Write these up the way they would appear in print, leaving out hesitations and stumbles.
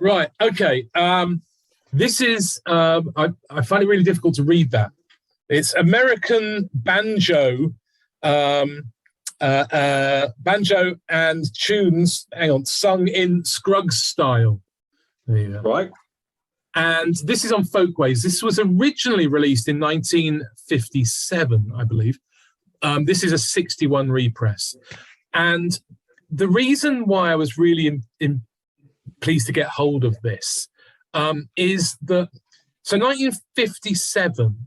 Right. Okay. This is I find it really difficult to read that. It's American banjo, banjo and tunes. Hang on, sung in Scruggs style. There you go. Right. And this is on Folkways. This was originally released in 1957, I believe. This is a 61 repress. And the reason why I was really pleased to get hold of this is that, so 1957,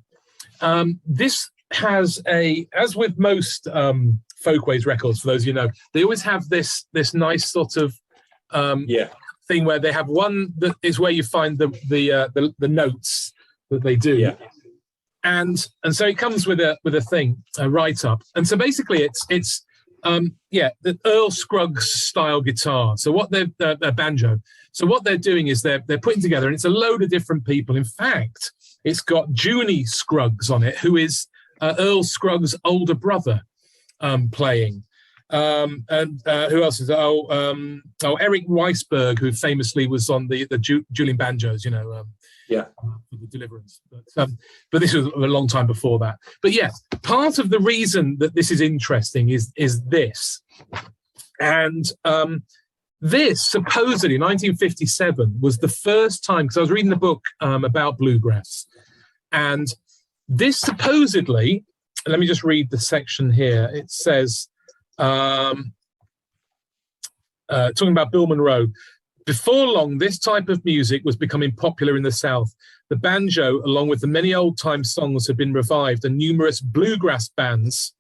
this has as with most Folkways records, for those you know, they always have this nice sort of thing where they have one that is where you find the notes that they do. Yeah. And so it comes with a thing, a write-up. And so basically it's the Earl Scruggs style guitar. So what they're banjo. So what they're doing is they're putting together, and it's a load of different people. In fact, it's got Junie Scruggs on it, who is Earl Scruggs' older brother, playing. And who else is Eric Weisberg, who famously was on the Julian Banjos, for the Deliverance. But this was a long time before that. But yeah, part of the reason that this is interesting is this. And this supposedly 1957 was the first time, because I was reading the book about bluegrass, and this supposedly, let me just read the section here. It says, talking about Bill Monroe, before long, this type of music was becoming popular in the South. The banjo, along with the many old-time songs, had been revived, and numerous bluegrass bands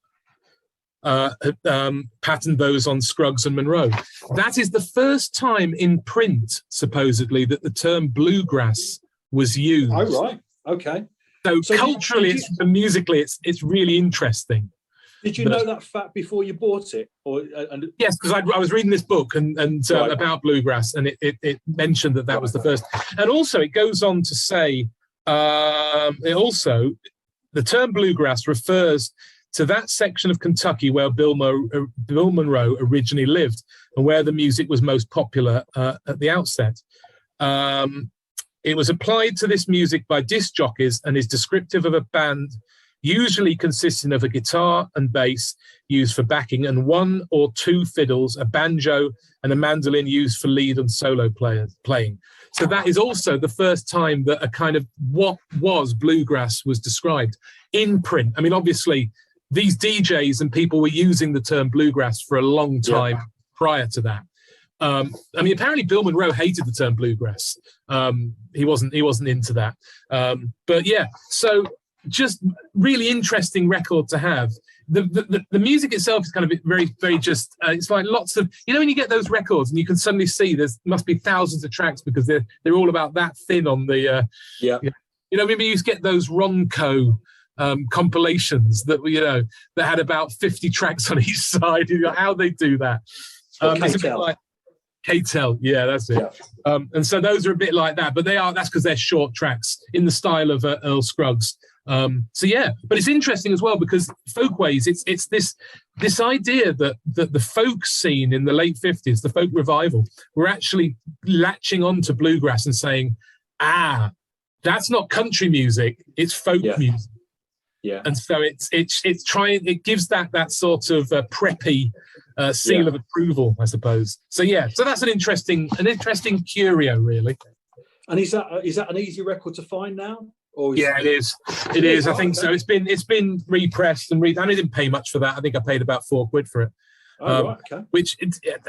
patterned those on Scruggs and Monroe. That is the first time in print, supposedly, that the term bluegrass was used. Oh, right. Okay. So culturally and musically, it's really interesting. Did you know that fact before you bought it? Yes, because I was reading this book and right. About bluegrass, and it mentioned that was the first. And also, it goes on to say, the term bluegrass refers to that section of Kentucky where Bill Monroe originally lived and where the music was most popular at the outset. It was applied to this music by disc jockeys and is descriptive of a band usually consisting of a guitar and bass used for backing and one or two fiddles, a banjo, and a mandolin used for lead and solo playing. So that is also the first time that a kind of what was bluegrass was described in print. I mean, obviously, these DJs and people were using the term bluegrass for a long time prior to that. I mean, apparently Bill Monroe hated the term bluegrass. He wasn't into that. But yeah, so just really interesting record to have. The music itself is kind of very, very just, it's like lots of, when you get those records and you can suddenly see must be thousands of tracks because they're all about that thin on the, maybe you get those Ronco compilations that, that had about 50 tracks on each side. How they do that. It's a bit like K-Tel, yeah, that's it. Yeah. And so those are a bit like that, but that's because they're short tracks in the style of Earl Scruggs. So yeah, but it's interesting as well because Folkways, it's this idea that the folk scene in the late 50s, the folk revival, were actually latching on to bluegrass and saying, that's not country music, it's folk music. Yeah, and so it gives that sort of preppy seal of approval, I suppose. So yeah, so that's an interesting curio, really. And is that an easy record to find now? It is. It is. I think so. It's been repressed and I didn't pay much for that. I think I paid about £4 for it. Right, okay. Which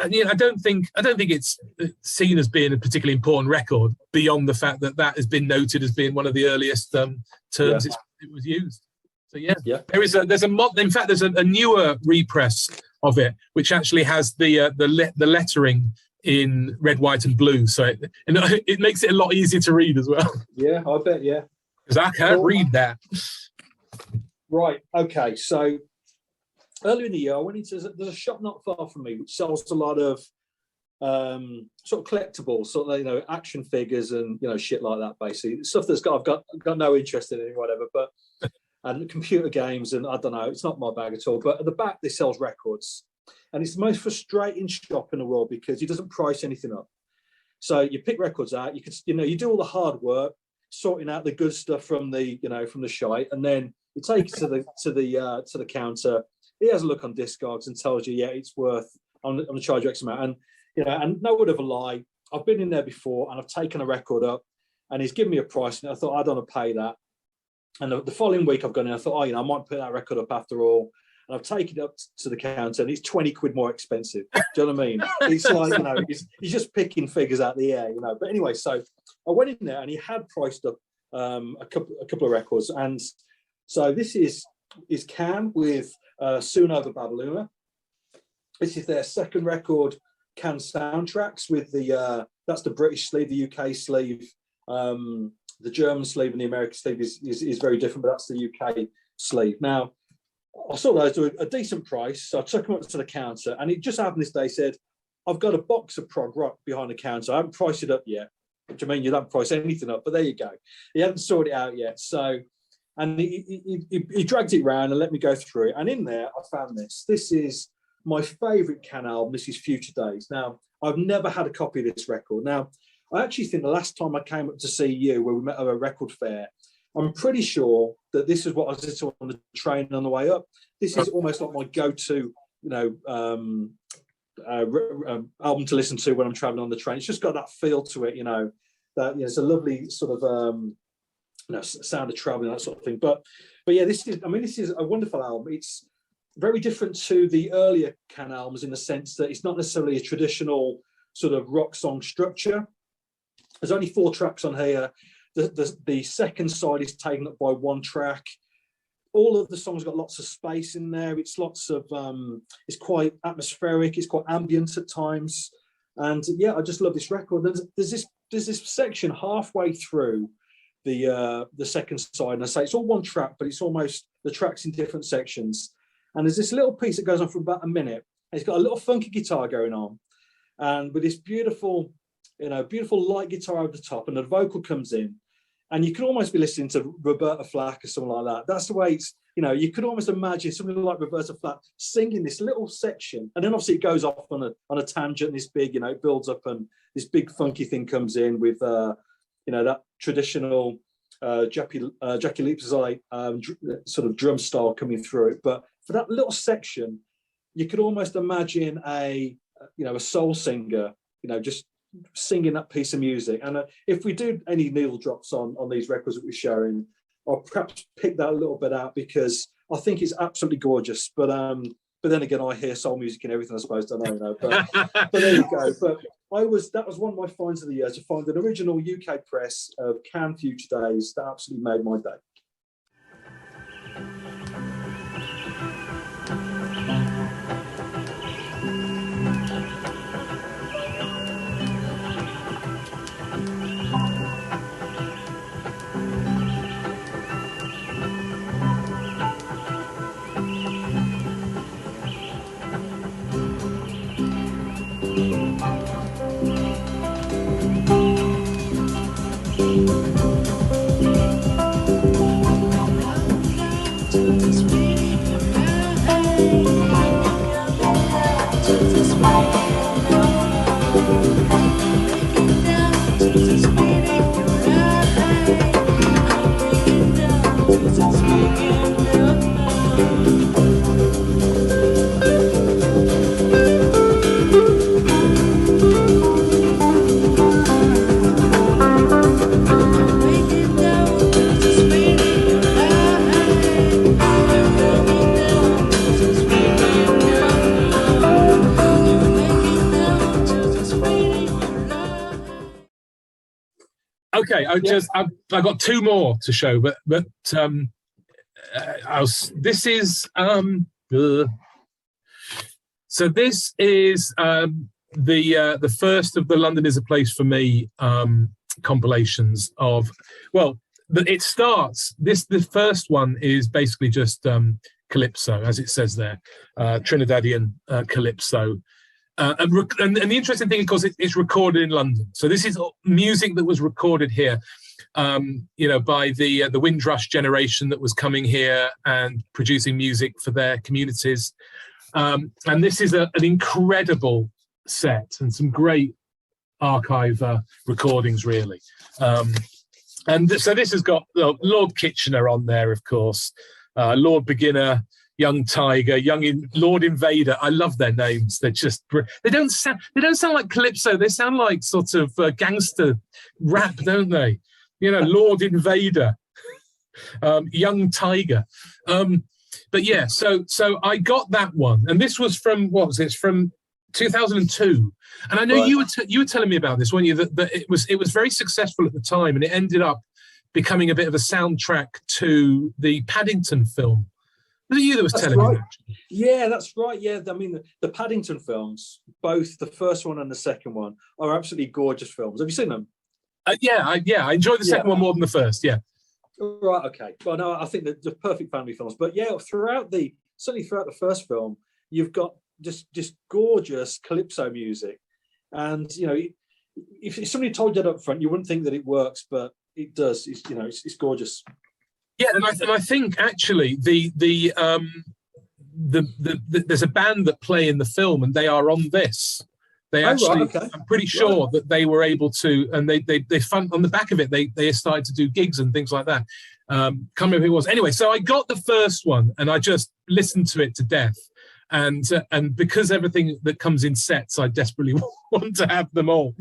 I don't think it's seen as being a particularly important record beyond the fact that has been noted as being one of the earliest terms it was used. So there's a newer repress of it which actually has the lettering in red, white, and blue. So it makes it a lot easier to read as well. Yeah, I bet. Yeah, because I can't read that. Right. Okay. So earlier in the year, I went into there's a shop not far from me which sells a lot of sort of collectibles, sort of action figures and shit like that. Basically, stuff I've got no interest in it, whatever. But and computer games and I don't know, it's not my bag at all. But at the back, they sells records, and it's the most frustrating shop in the world because he doesn't price anything up. So you pick records out. You could, you do all the hard work, sorting out the good stuff from the, from the shite, and then you take it to the counter. He has a look on Discogs and tells you, yeah, it's worth. I'm going to charge you X amount, and and no word of a lie. I've been in there before, and I've taken a record up, and he's given me a price, and I thought I don't want to pay that. And the following week I've gone in, I thought, I might put that record up after all. And I've taken it up to the counter, and it's 20 quid more expensive. Do you know what I mean? It's like, he's just picking figures out the air, But anyway, so I went in there, and he had priced up a couple of records. And so this is Can with Soon Over Babaluna. This is their second record, Can Soundtracks, with that's the British sleeve, the UK sleeve. The German sleeve and the American sleeve is very different, but that's the UK sleeve. Now, I saw those to a decent price, so I took them up to the counter, and it just happened this day, said, I've got a box of prog rock behind the counter. I haven't priced it up yet. Which I mean, you don't price anything up, but there you go. He hadn't sorted it out yet. So, and he dragged it round and let me go through it. And in there, I found this. This is my favourite Can album. This is Future Days. Now, I've never had a copy of this record. Now, I actually think the last time I came up to see you, where we met at a record fair, I'm pretty sure that this is what I was listening to on the train on the way up. This is almost like my go-to, album to listen to when I'm traveling on the train. It's just got that feel to it, that it's a lovely sort of sound of traveling, that sort of thing. But yeah, this is a wonderful album. It's very different to the earlier Can albums in the sense that it's not necessarily a traditional sort of rock song structure. There's only 4 tracks on here. The second side is taken up by 1 track. All of the songs got lots of space in there. It's lots of it's quite atmospheric. It's quite ambient at times, and yeah, I just love this record. There's this section halfway through the second side, and I say it's all 1 track, but it's almost the tracks in different sections. And there's this little piece that goes on for about a minute. And it's got a little funky guitar going on, and with this beautiful light guitar over the top, and the vocal comes in, and you can almost be listening to Roberta Flack or something like that. That's the way it's, you could almost imagine something like Roberta Flack singing this little section, and then obviously it goes off on a tangent. This big, it builds up, and this big funky thing comes in with, that traditional Jackie Leap's sort of drum style coming through it. But for that little section, you could almost imagine a soul singer, just singing that piece of music. And if we do any needle drops on these records that we're showing, I'll perhaps pick that a little bit out, because I think it's absolutely gorgeous. But then again, I hear soul music and everything, I suppose, don't know, but there you go. But that was one of my finds of the year, to find an original UK press of Can Future Days. That absolutely made my day. Okay, I've got 2 more to show, but this is so this is the first of the London Is a Place for Me compilations of, it starts, the first one is basically just calypso, as it says there, Trinidadian calypso. And the interesting thing, of course, it's recorded in London. So this is music that was recorded here, by the Windrush generation that was coming here and producing music for their communities. And this is an incredible set and some great archive recordings, really. And so this has got Lord Kitchener on there, of course, Lord Beginner, Young Tiger, Lord Invader. I love their names. They're just they don't sound like calypso. They sound like sort of gangster rap, don't they? You know, Lord Invader, Young Tiger. But yeah, so I got that one, and this was from what was it? It's from 2002. And I know you were telling me about this, weren't you? That it was very successful at the time, and it ended up becoming a bit of a soundtrack to the Paddington film. Was it you that was telling me that? Yeah, that's right. Yeah, I mean, the Paddington films, both the first one and the second one, are absolutely gorgeous films. Have you seen them? Yeah, I enjoyed the second one more than the first. Yeah. Right. Okay. Well, no, I think they're perfect family films. But yeah, certainly throughout the first film, you've got just gorgeous calypso music, and you know, if somebody told you that up front, you wouldn't think that it works, but it does. It's gorgeous. Yeah, and I think actually there's a band that play in the film, and they are on this. They actually, right, okay. I'm pretty sure that they were able to, and they fund on the back of it. They started to do gigs and things like that. Can't remember who it was. Anyway, so I got the first one, and I just listened to it to death. And because everything that comes in sets, I desperately want to have them all.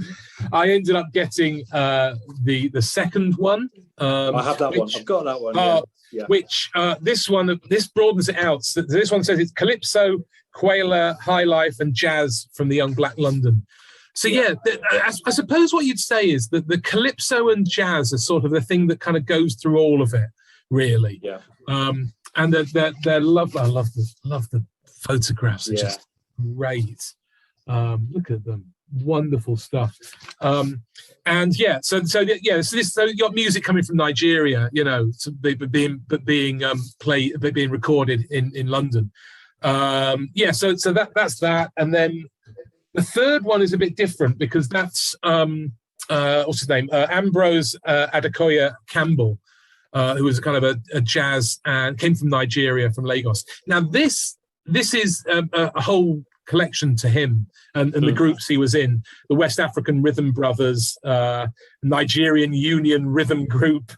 I ended up getting the second one. I have that one. I've got that one. Yeah. Which this broadens it out. So this one says it's calypso, Quailer, high life, and jazz from the Young Black London. So I suppose what you'd say is that the calypso and jazz are sort of the thing that kind of goes through all of it, really. Yeah. And they're lovely. I love the photographs are just great. Look at them, wonderful stuff. And so you got music coming from Nigeria, you know, being recorded in London. So that's that. And then the third one is a bit different because that's what's his name, Ambrose Adekoya Campbell, who was a kind of a jazz and came from Nigeria, from Lagos. Now this is a whole collection to him and the groups he was in, the West African Rhythm Brothers, Nigerian Union Rhythm Group,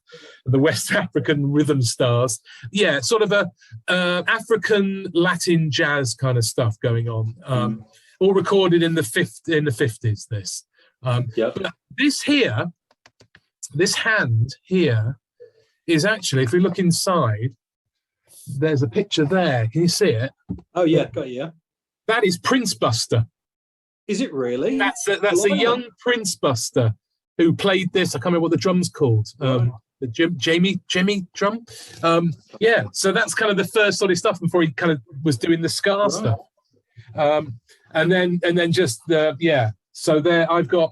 the West African Rhythm Stars. Yeah, sort of a African Latin jazz kind of stuff going on, all recorded in the 50s. But this hand here is actually, if we look inside, there's a picture there. Can you see it? Oh yeah, got you. Yeah. That is Prince Buster. Is it really? That's a young Prince Buster who played this. I can't remember what the drum's called. The Jamie drum. So that's kind of the first sort of stuff before he kind of was doing the ska stuff. And then just So there, I've got.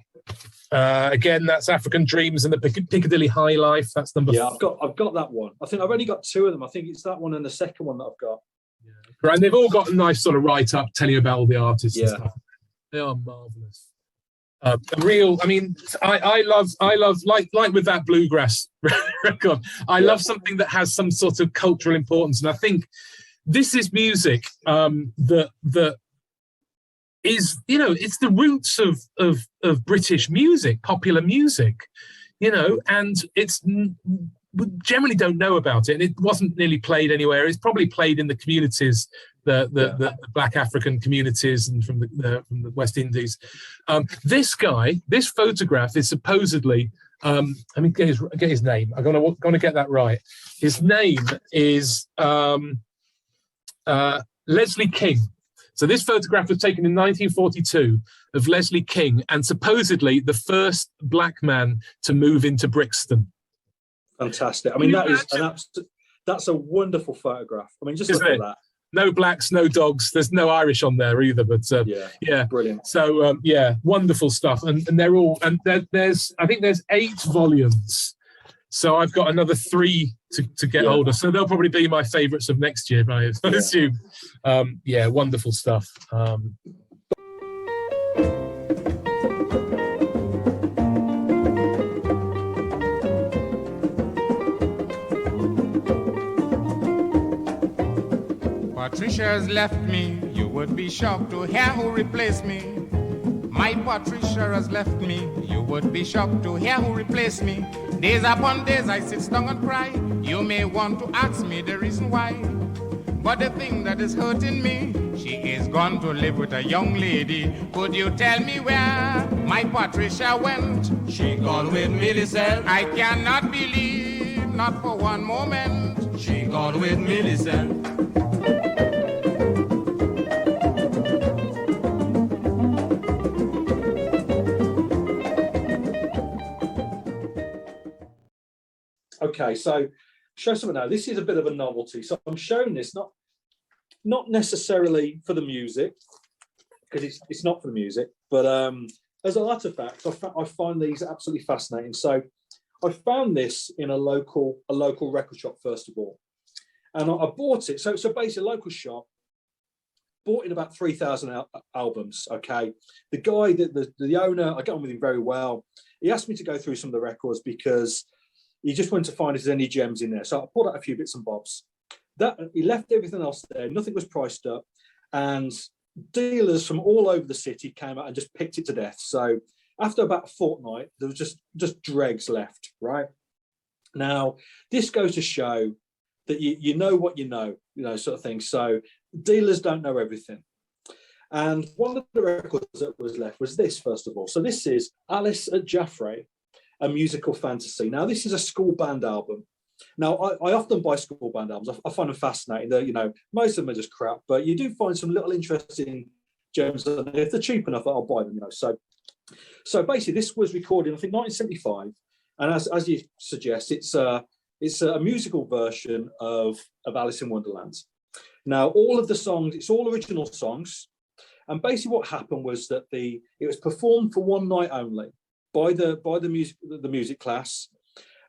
Again, that's African Dreams and the Piccadilly High Life. That's number. Yeah, I've got that one. I think I've only got two of them. I think it's that one and the second one that I've got. Yeah. Right, and they've all got a nice sort of write-up telling you about all the artists and stuff. They are marvelous. I love like with that bluegrass record. I love something that has some sort of cultural importance, and I think this is music that is, you know, it's the roots of British music, popular music, you know, and we generally don't know about it, and it wasn't really played anywhere. It's probably played in the communities, the Black African communities, and from the West Indies. This photograph is supposedly, let me get his name. I'm gonna get that right. His name is Leslie King. So this photograph was taken in 1942 of Leslie King, and supposedly the first black man to move into Brixton. Fantastic. I mean, that's a wonderful photograph. I mean, just look at that. No blacks, no dogs. There's no Irish on there either, but brilliant. So wonderful stuff, and they're all, and there's 8 volumes. So I've got another 3 to get older. So they'll probably be my favourites of next year, I assume. Wonderful stuff. Patricia has left me. You would be shocked to hear who replaced me. My Patricia has left me. You would be shocked to hear who replaced me. Days upon days I sit down and cry. You may want to ask me the reason why, but the thing that is hurting me, she is gone to live with a young lady. Could you tell me where my Patricia went? She gone with Millicent. I cannot believe, not for one moment. She gone with Millicent. Okay, so show something now. This is a bit of a novelty. So I'm showing this not necessarily for the music, because it's not for the music, but as an artifact, I find these absolutely fascinating. So I found this in a local record shop, first of all, and I bought it. So basically, a local shop bought in about 3,000 albums. Okay, the guy, the owner, I get on with him very well. He asked me to go through some of the records because he just wanted to find if there's any gems in there. So I pulled out a few bits and bobs. That he left everything else there. Nothing was priced up, and dealers from all over the city came out and just picked it to death. So after about a fortnight, there was just dregs left. Right now, this goes to show that you know what you know, sort of thing. So dealers don't know everything. And one of the records that was left was this, first of all. So this is Alice at Jaffrey, a musical fantasy. Now, this is a school band album. Now, I often buy school band albums. I find them fascinating. They're, most of them are just crap, but you do find some little interesting gems. And if they're cheap enough, I'll buy them. So basically, this was recorded, I think, 1975. And as you suggest, it's a musical version of Alice in Wonderland. Now, all of the songs, it's all original songs. And basically, what happened was that it was performed for one night only by the music class,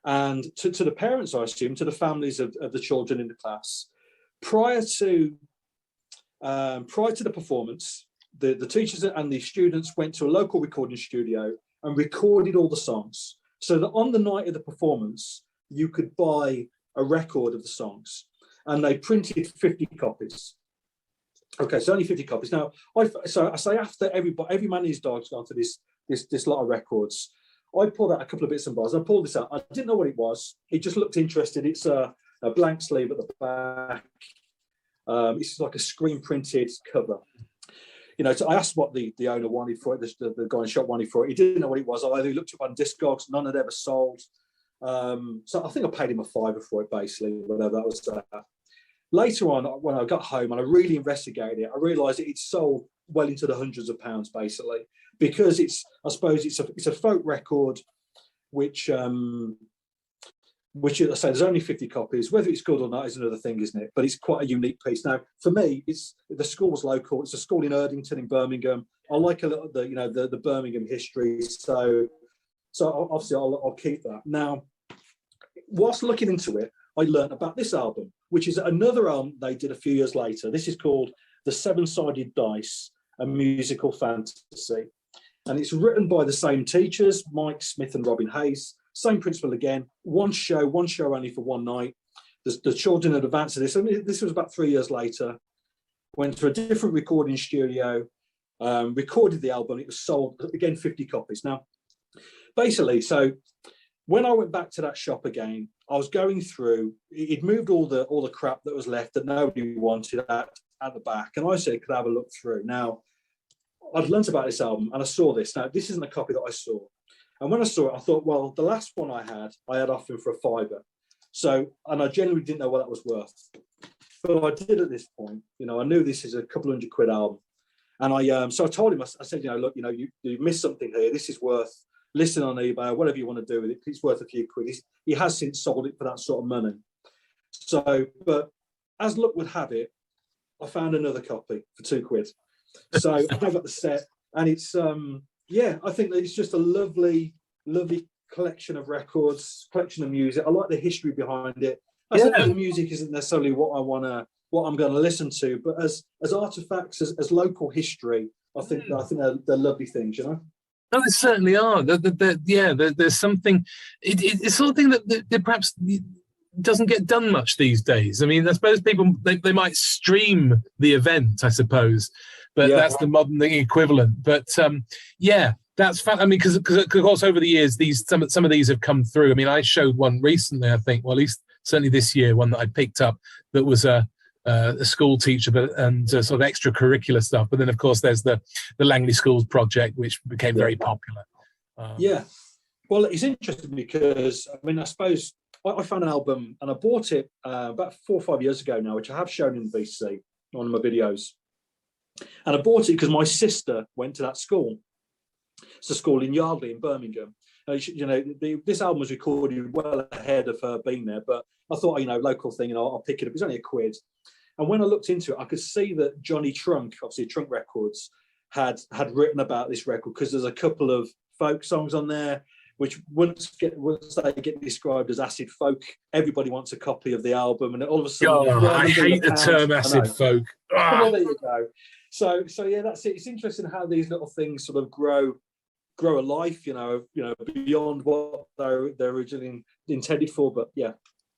and to the parents, I assume, to the families of the children in the class. Prior to the performance, the teachers and the students went to a local recording studio and recorded all the songs, so that on the night of the performance, you could buy a record of the songs, and they printed 50 copies. Okay, so only 50 copies. Now, I say after every man and his dog's gone to this lot of records, I pulled out a couple of bits and bobs. I pulled this out. I didn't know what it was. It just looked interesting. It's a blank sleeve at the back. It's like a screen printed cover. So I asked what the owner wanted for it. The guy in the shop wanted for it. He didn't know what it was either. He looked up on Discogs. None had ever sold. So I think I paid him a $5 for it, basically, whatever that was. Later on, when I got home and I really investigated it, I realised it sold well into the hundreds of pounds, basically, because I suppose it's a folk record, which as I say, there's only 50 copies. Whether it's good or not is another thing, isn't it? But it's quite a unique piece. Now, for me, the school's local. It's a school in Erdington in Birmingham. I like a little the Birmingham history, so obviously I'll keep that. Now, whilst looking into it, I learned about this album, which is another album they did a few years later. This is called The Seven-Sided Dice, a musical fantasy. And it's written by the same teachers, Mike Smith and Robin Hayes. Same principle again, one show only for one night. The children had advanced to this. I mean, this was about 3 years later. Went to a different recording studio, recorded the album. It was sold, again, 50 copies. Now, basically, so when I went back to that shop again, I was going through, it moved all the crap that was left that nobody wanted at the back. And I said, could I have a look through? Now, I'd learnt about this album and I saw this. Now, this isn't a copy that I saw. And when I saw it, I thought, well, the last one I had off him for a $5. So, and I genuinely didn't know what that was worth. But I did at this point. I knew this is a couple £100 album. And so I told him, I said, look, you missed something here. This is worth, listen on eBay, whatever you want to do with it. It's worth a few quid. He has since sold it for that sort of money. So, but as luck would have it, I found another copy for £2. So I got the set, and it's I think that it's just a lovely collection of records, collection of music. I like the history behind it. I think the music isn't necessarily what I'm going to listen to, but as artifacts, as local history, I think they're lovely things, No, they certainly are. There's something. It's something that perhaps doesn't get done much these days. I mean, I suppose people they might stream the event, I suppose, but Yeah. that's the modern thing equivalent. But yeah, that's fun. I mean, because of course over the years, some of these have come through. I mean, I showed one recently, I think, well, at least certainly this year, one that I picked up that was a school teacher, and sort of extracurricular stuff. But then, of course, there's the Langley Schools project, which became very popular. Yeah. Well, it's interesting because, I mean, I suppose I found an album and I bought it about 4 or 5 years ago now, which I have shown in the VC on my videos. And I bought it because my sister went to that school. It's a school in Yardley in Birmingham. You know, this album was recorded well ahead of her being there, but I thought, you know, local thing, and I'll pick it up. It's only £1. And when I looked into it, I could see that Johnny Trunk, obviously Trunk Records, had written about this record, because there's a couple of folk songs on there, which once they get described as acid folk, everybody wants a copy of the album, and all of a sudden, I hate the term acid folk. Well, there you go. So yeah, that's it. It's interesting how these little things sort of grow a life, you know, beyond what they're originally intended for. But yeah.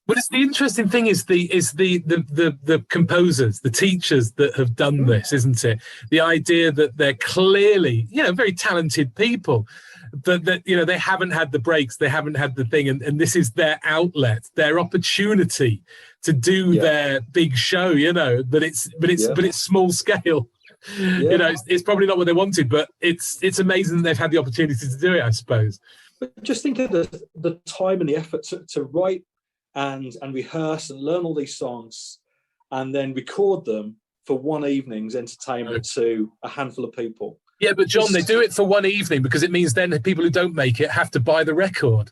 But it's the interesting thing is the composers, the teachers that have done this, isn't it? The idea that they're clearly, you know, very talented people, but that, you know, they haven't had the breaks, they haven't had the thing, and this is their outlet, their opportunity to do their big show, you know. But it's small scale. You know, it's probably not what they wanted, but it's amazing that they've had the opportunity to do it, I suppose. But just think of the time and the effort to write and rehearse and learn all these songs and then record them for one evening's entertainment to a handful of people. Yeah, but John, they do it for one evening because it means then people who don't make it have to buy the record.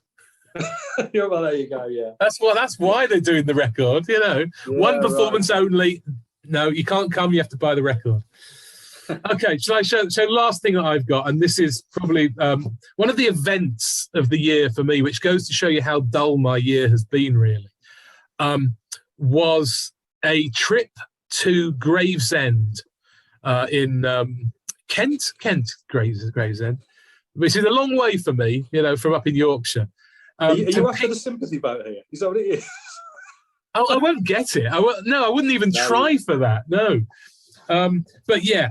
Yeah, well, there you go. Yeah, that's why they're doing the record. You know, one performance only. No, you can't come. You have to buy the record. Okay, shall I show? So last thing that I've got, and this is probably one of the events of the year for me, which goes to show you how dull my year has been, really, was a trip to Gravesend in Kent, Gravesend, which is a long way for me, you know, from up in Yorkshire. Are you after the sympathy vote here? Is that what it is? Oh, I won't get it. I wouldn't even try for that. No. But yeah,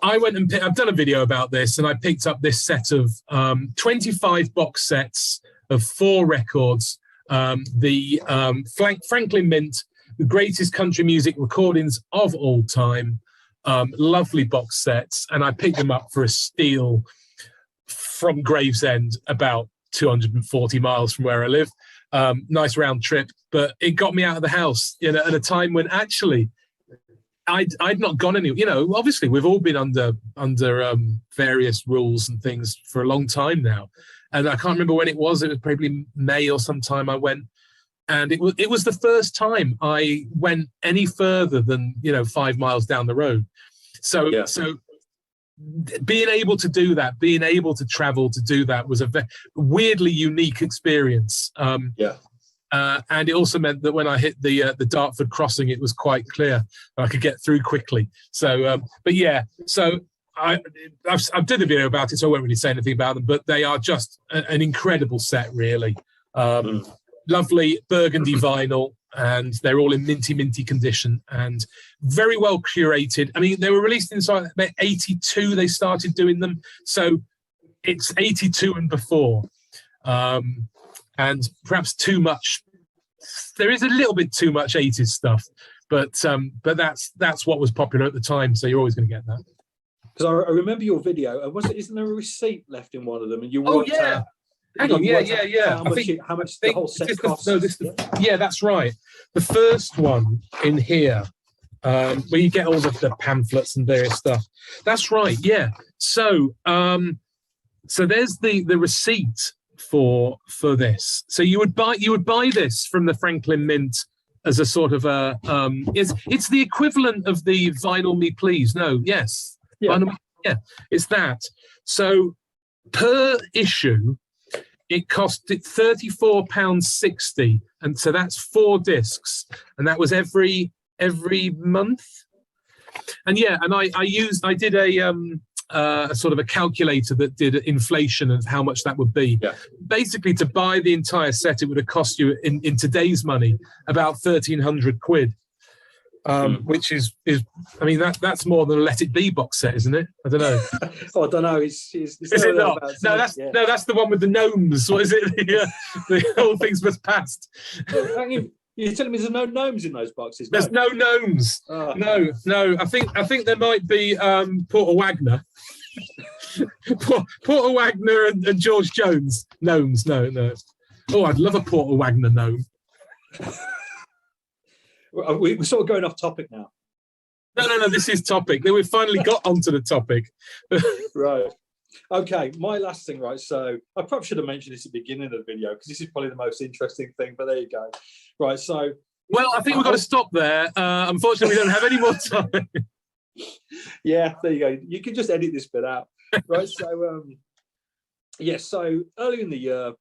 I went and I've done a video about this, and I picked up this set of 25 box sets of 4 records. The Franklin Mint, the greatest country music recordings of all time. Lovely box sets, and I picked them up for a steal from Gravesend, about 240 miles from where I live. Nice round trip, but it got me out of the house, you know, at a time when actually I'd not gone anywhere. You know, obviously we've all been under various rules and things for a long time now, and I can't remember when it was. It was probably May or sometime I went, and it was the first time I went any further than, you know, 5 miles down the road. So being able to do that, being able to travel to do that, was a weirdly unique experience. And it also meant that when I hit the Dartford crossing, it was quite clear I could get through quickly. So, but yeah, so I've did a video about it, so I won't really say anything about them, but they are just an incredible set, really. Lovely burgundy vinyl, and they're all in minty condition and very well curated. I mean, they were released in 82, they started doing them. So it's 82 and before. And perhaps too much. There is a little bit too much 80s stuff, but that's what was popular at the time. So you're always going to get that. Because I remember your video, and isn't there a receipt left in one of them? And you worked out. Hang on, yeah. How much the whole set costs? That's right. The first one in here, where you get all the pamphlets and various stuff. That's right. Yeah. So there's the receipt for this. So you would buy this from the Franklin Mint as a sort of a it's the equivalent of the Vinyl Me Please. No, yes. Yeah. It's that. So per issue, it cost £34.60, and so that's 4 discs, and that was every month. And yeah, and I did a sort of a calculator that did inflation of how much that would be. Yeah. Basically, to buy the entire set, it would have cost you in today's money about 1,300 quid. which is I mean that's more than a Let It Be box set, isn't it? I don't know. Oh, I don't know. It's Is it not? No, that's the one with the gnomes. What is it? The All Things Must Pass. You're telling me there's no gnomes in those boxes? There's no gnomes. No. I think there might be Porter Wagner. Porter Wagner and George Jones. Gnomes, no. Oh, I'd love a Porter Wagner gnome. We're sort of going off topic now. No, this is topic. Then we've finally got onto the topic. Right. Okay, my last thing, right? So I probably should have mentioned this at the beginning of the video because this is probably the most interesting thing, but there you go. Right, so... Well, I think we've got to stop there. Unfortunately, we don't have any more time. Yeah, there you go. You can just edit this bit out. Right, so... so early in the year,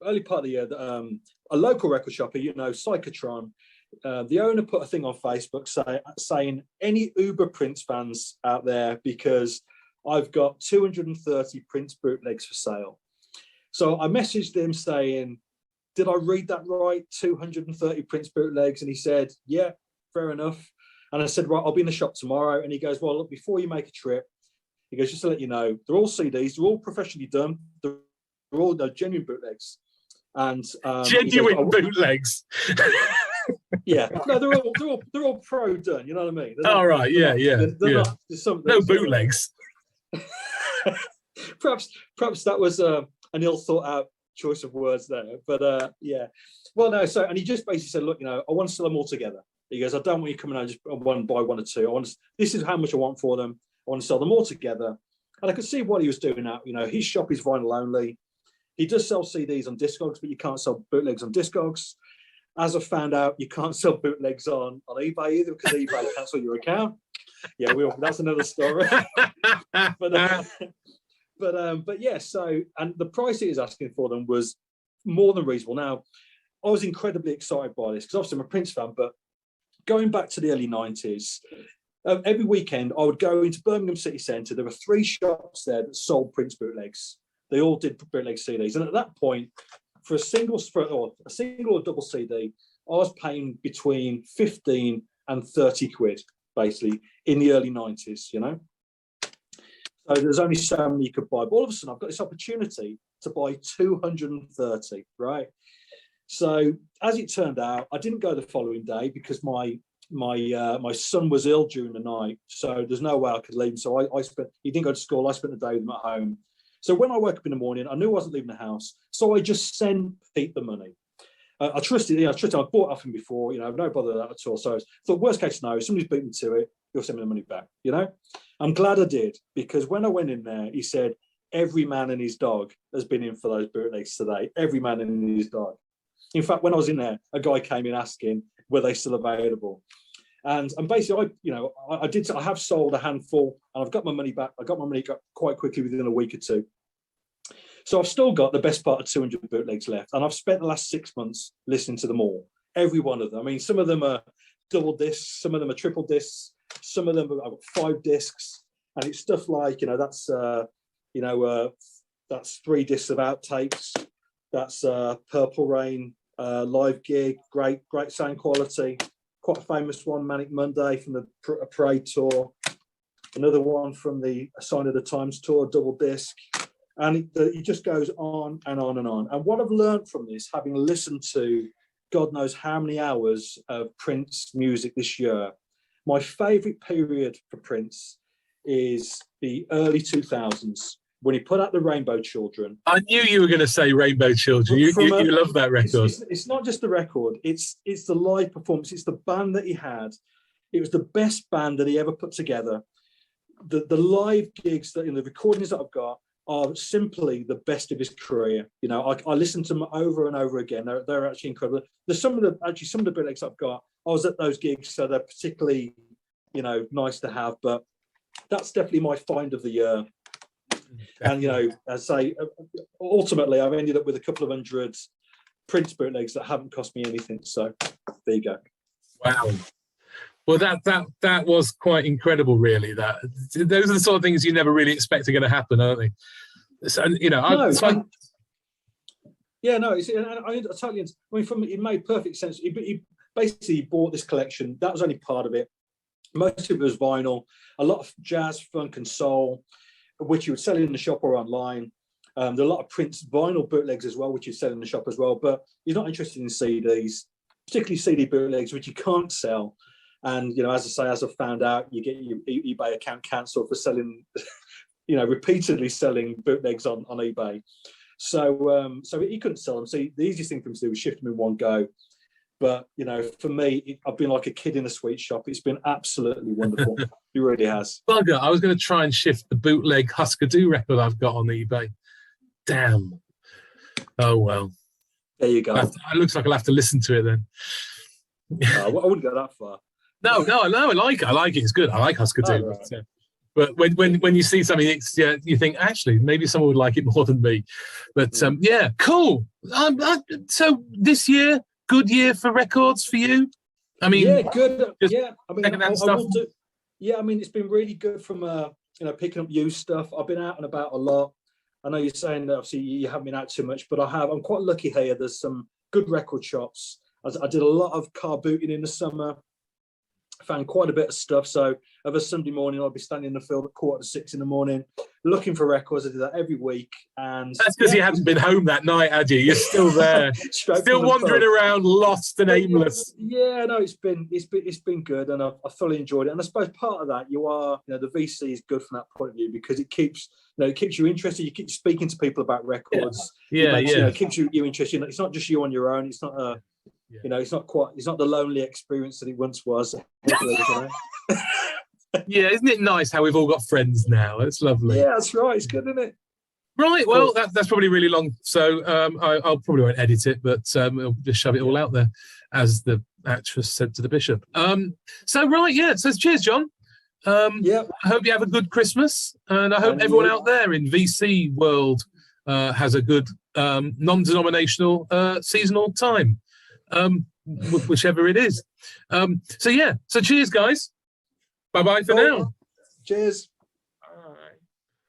early part of the year, a local record shop, Psychotron, the owner put a thing on Facebook saying, any Uber Prince fans out there, because I've got 230 Prince bootlegs for sale. So I messaged him saying, did I read that right? 230 Prince bootlegs? And he said, yeah, fair enough. And I said, right, I'll be in the shop tomorrow. And he goes, well, look, before you make a trip, he goes, just to let you know, they're all CDs, they're all professionally done, they're all genuine bootlegs. And genuine bootlegs. Yeah, no, they're all pro done. You know what I mean? All right, yeah. No bootlegs. Perhaps that was an ill thought out choice of words there, but yeah. Well, no. So, and he just basically said, look, I want to sell them all together. He goes, I don't want you coming out just one by one or two. This is how much I want for them. I want to sell them all together. And I could see what he was doing now. His shop is vinyl only. He does sell CDs on Discogs, but you can't sell bootlegs on Discogs. As I found out, you can't sell bootlegs on eBay either because eBay cancel your account. Yeah, that's another story. But yeah. So, and the price he was asking for them was more than reasonable. Now, I was incredibly excited by this because obviously I'm a Prince fan. But going back to the early 90s, every weekend I would go into Birmingham City Centre. There were 3 shops there that sold Prince bootlegs. They all did bootleg CDs, and at that point, for a single or double CD, I was paying between 15 and 30 quid, basically, in the early 90s, So there's only so many you could buy. But all of a sudden, I've got this opportunity to buy 230, right? So as it turned out, I didn't go the following day because my son was ill during the night, so there's no way I could leave him. So he didn't go to school. I spent the day with him at home. So when I woke up in the morning, I knew I wasn't leaving the house. So I just sent Pete the money. I trusted. I bought off him before. No bother with that at all. So I thought, worst case scenario, somebody's beat me to it. He'll send me the money back. I'm glad I did, because when I went in there, he said every man and his dog has been in for those bootlegs today. Every man and his dog. In fact, when I was in there, a guy came in asking were they still available. And basically, I have sold a handful, and I've got my money back. I got my money quite quickly within a week or two. So I've still got the best part of 200 bootlegs left, and I've spent the last 6 months listening to them all, every one of them. I mean, some of them are double discs, some of them are triple discs, some of them I've got 5 discs, and it's stuff like that's 3 discs of outtakes. That's Purple Rain live gig, great sound quality. Quite a famous one, Manic Monday from the Parade tour. Another one from the Sign of the Times tour, double disc. And it just goes on and on and on. And what I've learned from this, having listened to God knows how many hours of Prince music this year, my favourite period for Prince is the early 2000s, when he put out the Rainbow Children. I knew you were going to say Rainbow Children. You love that record. It's not just the record. It's the live performance. It's the band that he had. It was the best band that he ever put together. The live gigs that in the recordings that I've got are simply the best of his career. I listened to them over and over again. They're actually incredible. There's some of the bootlegs I've got. I was at those gigs, so they're particularly, nice to have. But that's definitely my find of the year. And as I say, ultimately I've ended up with a couple of hundred Prince bootlegs that haven't cost me anything. So there you go. Wow. Well, that was quite incredible, really. Those are the sort of things you never really expect are going to happen, aren't they? So, I totally. It made perfect sense. He basically bought this collection. That was only part of it. Most of it was vinyl. A lot of jazz, funk, and soul, which you would sell in the shop or online. There are a lot of Prince vinyl bootlegs as well, which you sell in the shop as well. But he's not interested in CDs, particularly CD bootlegs, which you can't sell. And, you know, as I say, as I've found out, you get your eBay account cancelled for selling, you know, repeatedly selling bootlegs on eBay. So he couldn't sell them. So the easiest thing for him to do was shift them in one go. But, you know, for me, I've been like a kid in a sweet shop. It's been absolutely wonderful. It really has. Bugger, I was going to try and shift the bootleg Husker Du record I've got on eBay. Damn. Oh, well. There you go. It looks like I'll have to listen to it then. No, I wouldn't go that far. No, I like it. I like it. It's good. I like Husker Du. Oh, right. But when you see something, you think, actually, maybe someone would like it more than me. But, yeah, cool. So this year, good year for records for you? I mean, yeah, good. Yeah, I mean, I mean, it's been really good from you know, picking up used stuff. I've been out and about a lot. I know you're saying that obviously you haven't been out too much, but I'm quite lucky here. There's some good record shops. I did a lot of car booting in the summer. Found quite a bit of stuff. So of a Sunday morning, I'll be standing in the field at 5:45 in the morning, looking for records. I do that every week. And that's because you hadn't been home that night, had you? You're still there, still wandering around, lost and aimless. Yeah, no, it's been good, and I've thoroughly enjoyed it. And I suppose part of that, the VC is good from that point of view because it keeps you interested. You keep speaking to people about records. It keeps you interested. It's not just you on your own. It's not a you know, it's not the lonely experience that it once was. Yeah, isn't it nice how we've all got friends now? It's lovely. Yeah, that's right. It's good, isn't it? Right. Well, that's probably really long. So I'll probably won't edit it, but I'll just shove it all out there, as the actress said to the bishop. So cheers, John. I hope you have a good Christmas, and I hope everyone out there in VC world has a good non-denominational seasonal time. Whichever it is. So cheers, guys. Bye-bye for now. Cheers.